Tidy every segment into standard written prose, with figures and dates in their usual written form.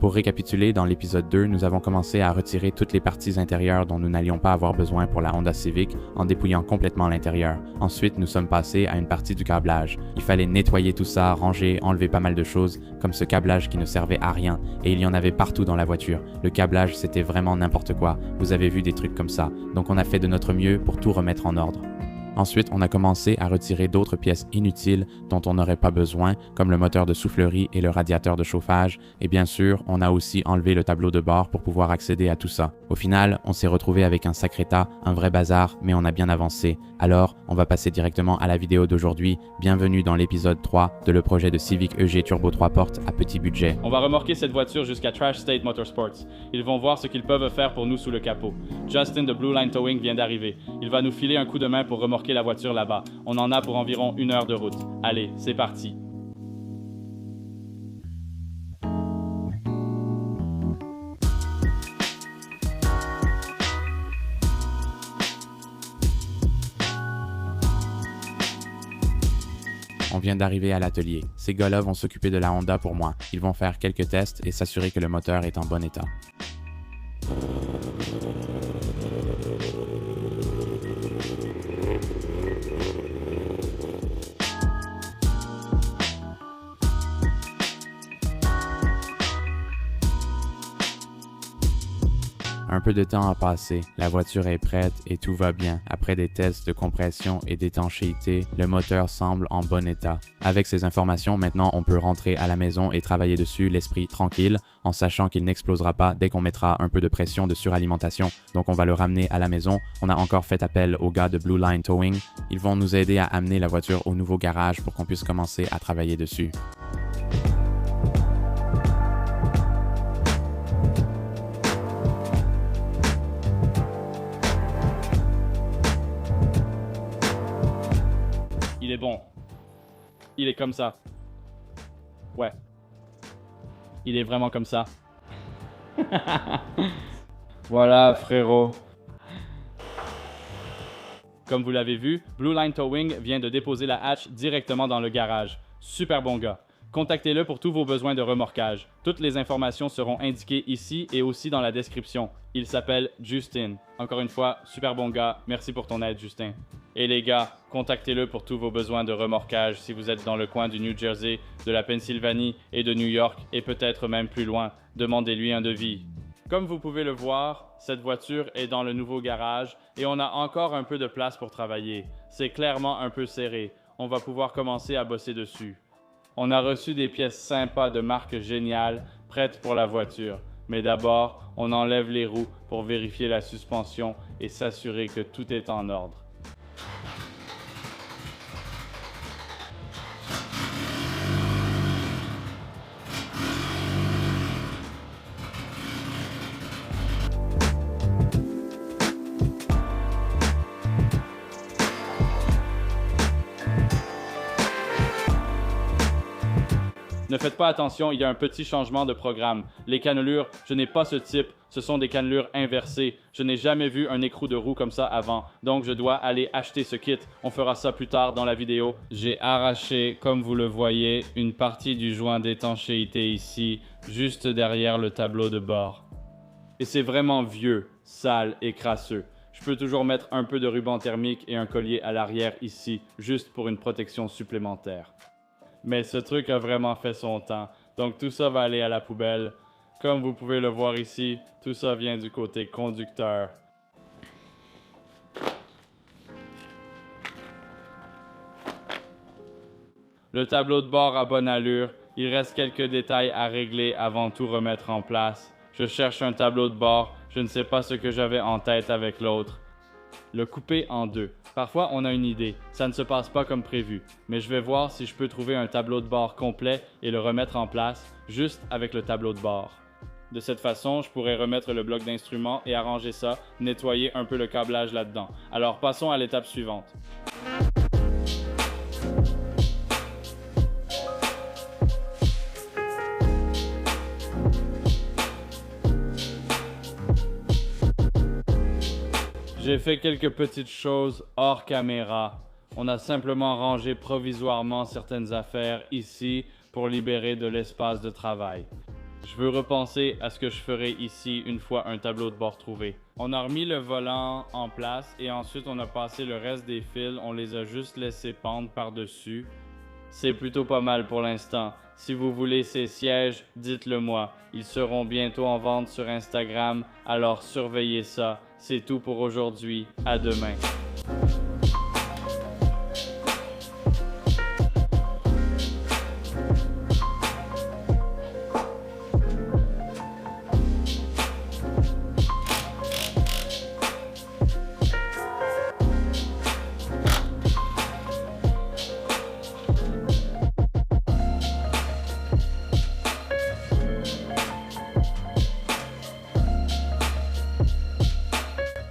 Pour récapituler, dans l'épisode 2, nous avons commencé à retirer toutes les parties intérieures dont nous n'allions pas avoir besoin pour la Honda Civic en dépouillant complètement l'intérieur. Ensuite, nous sommes passés à une partie du câblage. Il fallait nettoyer tout ça, ranger, enlever pas mal de choses, comme ce câblage qui ne servait à rien, et il y en avait partout dans la voiture. Le câblage, c'était vraiment n'importe quoi. Vous avez vu des trucs comme ça. Donc on a fait de notre mieux pour tout remettre en ordre. Ensuite, on a commencé à retirer d'autres pièces inutiles dont on n'aurait pas besoin, comme le moteur de soufflerie et le radiateur de chauffage, et bien sûr, on a aussi enlevé le tableau de bord pour pouvoir accéder à tout ça. Au final, on s'est retrouvé avec un sacré tas, un vrai bazar, mais on a bien avancé. Alors, on va passer directement à la vidéo d'aujourd'hui. Bienvenue dans l'épisode 3 de le projet de Civic EG Turbo 3 portes à petit budget. On va remorquer cette voiture jusqu'à Trash State Motorsports. Ils vont voir ce qu'ils peuvent faire pour nous sous le capot. Justin de Blue Line Towing vient d'arriver. Il va nous filer un coup de main pour remorquer la voiture là-bas. On en a pour environ 1 heure de route. Allez, c'est parti. On vient d'arriver à l'atelier. Ces gars-là vont s'occuper de la Honda pour moi. Ils vont faire quelques tests et s'assurer que le moteur est en bon état. Un peu de temps a passé, la voiture est prête et tout va bien. Après des tests de compression et d'étanchéité, le moteur semble en bon état. Avec ces informations, maintenant on peut rentrer à la maison et travailler dessus l'esprit tranquille, en sachant qu'il n'explosera pas dès qu'on mettra un peu de pression de suralimentation. Donc on va le ramener à la maison. On a encore fait appel aux gars de Blue Line Towing. Ils vont nous aider à amener la voiture au nouveau garage pour qu'on puisse commencer à travailler dessus. Il est bon. Il est comme ça. Ouais. Il est vraiment comme ça. Voilà, frérot. Comme vous l'avez vu, Blue Line Towing vient de déposer la hatch directement dans le garage. Super bon gars. Contactez-le pour tous vos besoins de remorquage. Toutes les informations seront indiquées ici et aussi dans la description. Il s'appelle Justin. Encore une fois, super bon gars. Merci pour ton aide, Justin. Et les gars, contactez-le pour tous vos besoins de remorquage si vous êtes dans le coin du New Jersey, de la Pennsylvanie et de New York et peut-être même plus loin. Demandez-lui un devis. Comme vous pouvez le voir, cette voiture est dans le nouveau garage et on a encore un peu de place pour travailler. C'est clairement un peu serré. On va pouvoir commencer à bosser dessus. On a reçu des pièces sympas de marque géniale, prêtes pour la voiture. Mais d'abord, on enlève les roues pour vérifier la suspension et s'assurer que tout est en ordre. Ne faites pas attention, il y a un petit changement de programme. Les cannelures, je n'ai pas ce type, ce sont des cannelures inversées. Je n'ai jamais vu un écrou de roue comme ça avant, donc je dois aller acheter ce kit. On fera ça plus tard dans la vidéo. J'ai arraché, comme vous le voyez, une partie du joint d'étanchéité ici, juste derrière le tableau de bord. Et c'est vraiment vieux, sale et crasseux. Je peux toujours mettre un peu de ruban thermique et un collier à l'arrière ici, juste pour une protection supplémentaire. Mais ce truc a vraiment fait son temps, donc tout ça va aller à la poubelle. Comme vous pouvez le voir ici, tout ça vient du côté conducteur. Le tableau de bord a bonne allure, il reste quelques détails à régler avant de tout remettre en place. Je cherche un tableau de bord, je ne sais pas ce que j'avais en tête avec l'autre. Le couper en deux. Parfois, on a une idée. Ça ne se passe pas comme prévu. Mais je vais voir si je peux trouver un tableau de bord complet et le remettre en place, juste avec le tableau de bord. De cette façon, je pourrais remettre le bloc d'instruments et arranger ça, nettoyer un peu le câblage là-dedans. Alors, passons à l'étape suivante. J'ai fait quelques petites choses hors caméra. On a simplement rangé provisoirement certaines affaires ici pour libérer de l'espace de travail. Je veux repenser à ce que je ferai ici une fois un tableau de bord trouvé. On a remis le volant en place et ensuite on a passé le reste des fils, on les a juste laissés pendre par-dessus. C'est plutôt pas mal pour l'instant. Si vous voulez ces sièges, dites-le moi. Ils seront bientôt en vente sur Instagram, alors surveillez ça. C'est tout pour aujourd'hui. À demain.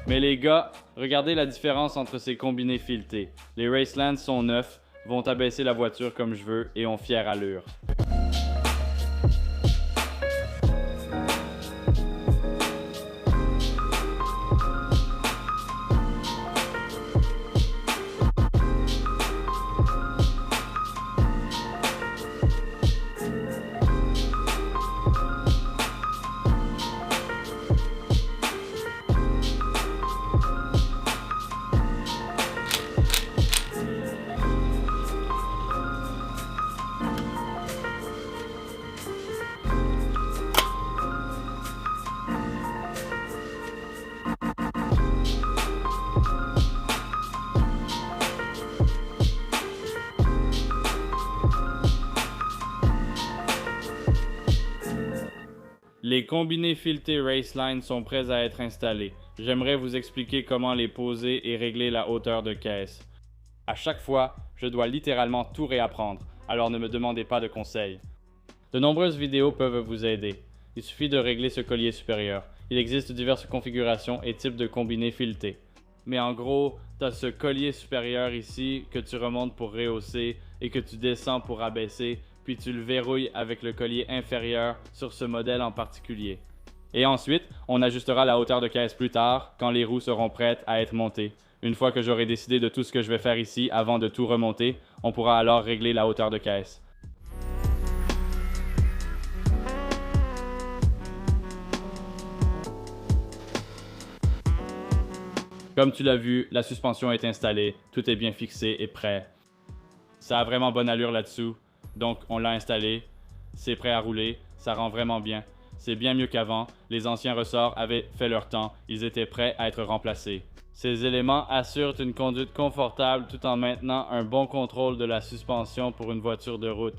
Mais les gars, regardez la différence entre ces combinés filetés. Les Raceland sont neufs, vont abaisser la voiture comme je veux et ont fière allure. Les combinés filetés Raceline sont prêts à être installés. J'aimerais vous expliquer comment les poser et régler la hauteur de caisse. À chaque fois, je dois littéralement tout réapprendre, alors ne me demandez pas de conseils. De nombreuses vidéos peuvent vous aider. Il suffit de régler ce collier supérieur. Il existe diverses configurations et types de combinés filetés. Mais en gros, tu as ce collier supérieur ici que tu remontes pour rehausser et que tu descends pour abaisser, puis tu le verrouilles avec le collier inférieur sur ce modèle en particulier. Et ensuite, on ajustera la hauteur de caisse plus tard, quand les roues seront prêtes à être montées. Une fois que j'aurai décidé de tout ce que je vais faire ici avant de tout remonter, on pourra alors régler la hauteur de caisse. Comme tu l'as vu, la suspension est installée, tout est bien fixé et prêt. Ça a vraiment bonne allure là-dessous, donc on l'a installé, c'est prêt à rouler, ça rend vraiment bien. C'est bien mieux qu'avant, les anciens ressorts avaient fait leur temps, ils étaient prêts à être remplacés. Ces éléments assurent une conduite confortable tout en maintenant un bon contrôle de la suspension pour une voiture de route.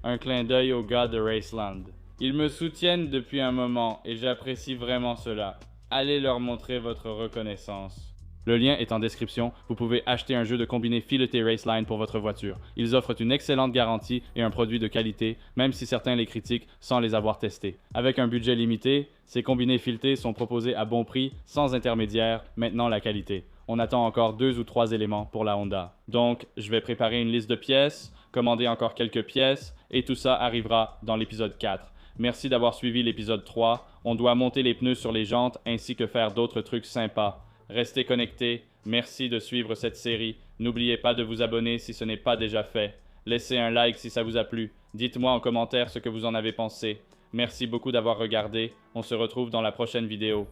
Un clin d'œil aux gars de Raceland. Ils me soutiennent depuis un moment et j'apprécie vraiment cela. Allez leur montrer votre reconnaissance. Le lien est en description, vous pouvez acheter un jeu de combiné fileté Raceline pour votre voiture. Ils offrent une excellente garantie et un produit de qualité, même si certains les critiquent sans les avoir testés. Avec un budget limité, ces combinés filetés sont proposés à bon prix, sans intermédiaire, maintenant la qualité. On attend encore 2 ou 3 éléments pour la Honda. Donc, je vais préparer une liste de pièces, commander encore quelques pièces, et tout ça arrivera dans l'épisode 4. Merci d'avoir suivi l'épisode 3. On doit monter les pneus sur les jantes ainsi que faire d'autres trucs sympas. Restez connectés, merci de suivre cette série. N'oubliez pas de vous abonner si ce n'est pas déjà fait. Laissez un like si ça vous a plu. Dites-moi en commentaire ce que vous en avez pensé. Merci beaucoup d'avoir regardé. On se retrouve dans la prochaine vidéo.